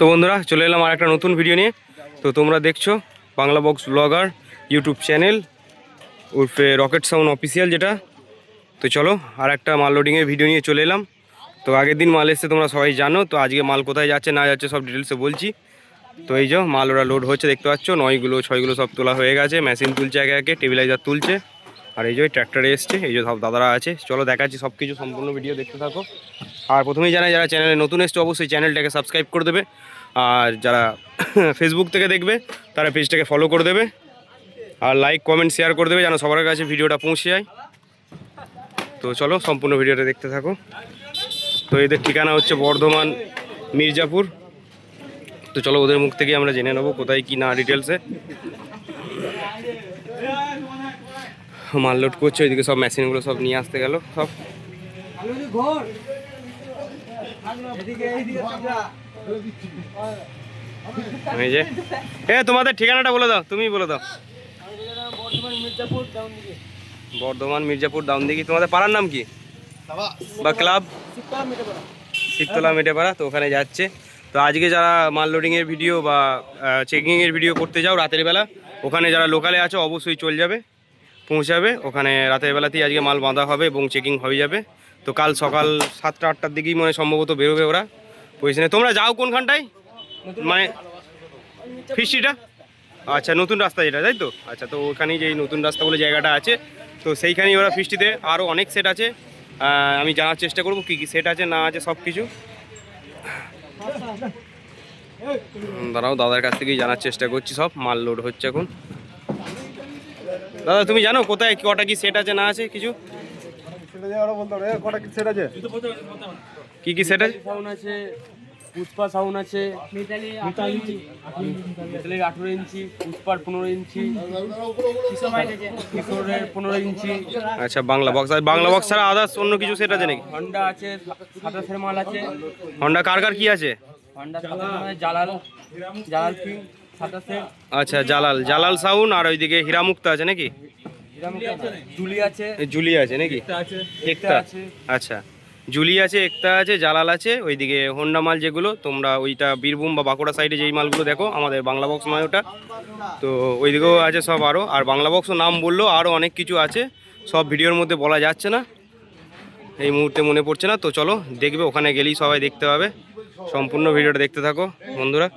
তো বন্ধুরা চলে এলাম আর একটা নতুন ভিডিও নিয়ে। তো তোমরা দেখছো Bangla box blogger YouTube channel উর্ফে রকেট সাউন্ড অফিসিয়াল যেটা। তো চলো আর একটা মাল লোডিংয়ের ভিডিও নিয়ে চলে এলাম। তো আগের দিন মাল এসছে তোমরা সবাই জানো। তো আজকে মাল কোথায় যাচ্ছে না যাচ্ছে সব ডিটেলসে বলছি। তো এই যে মাল ওরা লোড হচ্ছে দেখতে পাচ্ছ, 9গুলো 6গুলো সব তোলা হয়ে গেছে। মেশিন তুলছে একে একে, টেবিলাইজার তুলছে। আর এই যে ট্র্যাক্টরে এসছে, এই যে সব দাদারা আছে। চলো দেখাচ্ছি সব কিছু, সম্পূর্ণ ভিডিও দেখতে থাকো। আর প্রথমেই জানাই যারা চ্যানেলে নতুন এসছে অবশ্যই চ্যানেলটাকে সাবস্ক্রাইব করে দেবে। আর যারা ফেসবুক থেকে দেখবে তারা পেজটাকে ফলো করে দেবে। আর লাইক কমেন্ট শেয়ার করে দেবে যেন সবার কাছে ভিডিওটা পৌঁছে যায়। তো চলো সম্পূর্ণ ভিডিওটা দেখতে থাকো। তো এদের ঠিকানা হচ্ছে বর্ধমান মির্জাপুর। তো চলো ওদের মুখ থেকে আমরা জেনে নেবো কোথায় কি না ডিটেলসে। মাল লোড করছে, ওইদিকে সব মেশিনগুলো সব নিয়ে আসতে গেল সব। এই যে তোমাদের ঠিকানাটা বলে দাও, তুমি বলে দাও। বর্ধমান মির্জাপুর দাউনদিঘি। তোমাদের পাড়ার নাম কি বা ক্লাব? শিবতলা মেটেপাড়া। তো ওখানে যাচ্ছে। তো আজকে যারা মাল লোডিংয়ের ভিডিও বা চেকিংয়ের ভিডিও করতে যাও রাতের বেলা, ওখানে যারা লোকালে আছো অবশ্যই চলে যাবে, পৌঁছাবে ওখানে। রাতের বেলাতেই আজকে মাল বাঁধা হবে এবং চেকিং হয়ে যাবে। তো কাল সকাল 7টা 8টার দিকেই মানে সম্ভবত বেরোবে ওরা পজিশনে। তোমরা যাও কোনখানটায়, মানে ফিস্টিটা? আচ্ছা, নতুন রাস্তা যেটা, তাই তো? আচ্ছা, তো ওখানেই যে নতুন রাস্তা বলে জায়গাটা আছে, তো সেইখানেই ওরা ফিস্টিতে। আরও অনেক সেট আছে, আমি জানার চেষ্টা করবো কী কী সেট আছে না আছে সব কিছু। দাঁড়াও, দাদার কাছ থেকেই জানার চেষ্টা করছি। সব মাল লোড হচ্ছে এখন। দাদা তুমি জানো কোথায় কটা কি সেট আছে না আছে কিছু? কি কি সেট আছে? পুষ্পা সাউন্ড আছে, মিতালি 18 ইঞ্চি, পুষ্পার 15 ইঞ্চি, কিশোরের 15 ইঞ্চি। আচ্ছা, বাংলা বক্স। আর বাংলা বক্স ছাড়া আদার্স অন্য কিছু সেট আছে নাকি? হন্ডা আছে, 27 মাল আছে। হন্ডা কার কার কি আছে? Honda Jalal king 27। আচ্ছা, জালাল সাউন্ড। আর ওইদিকে হীরামুক্ত আছে নাকি? জুলি আছে, জুলি আছে নাকি? একতা আছে। আচ্ছা, জুলি আছে, একতা আছে, জালাল আছে। ওইদিকে হোন্ডা মাল যেগুলো তোমরা ওইটা বীরভূম বা বাঁকুড়া সাইডে যেই মালগুলো দেখো আমাদের বাংলা বক্স নয় ওটা। তো ওইদিকেও আছে সব আরও। আর বাংলা বক্সও নাম বললেও আরও অনেক কিছু আছে, সব ভিডিওর মধ্যে বলা যাচ্ছে না, এই মুহূর্তে মনে পড়ছে না। তো চলো দেখবে, ওখানে গেলেই সবাই দেখতে পাবে। সম্পূর্ণ ভিডিওটা দেখতে থাকো বন্ধুরা।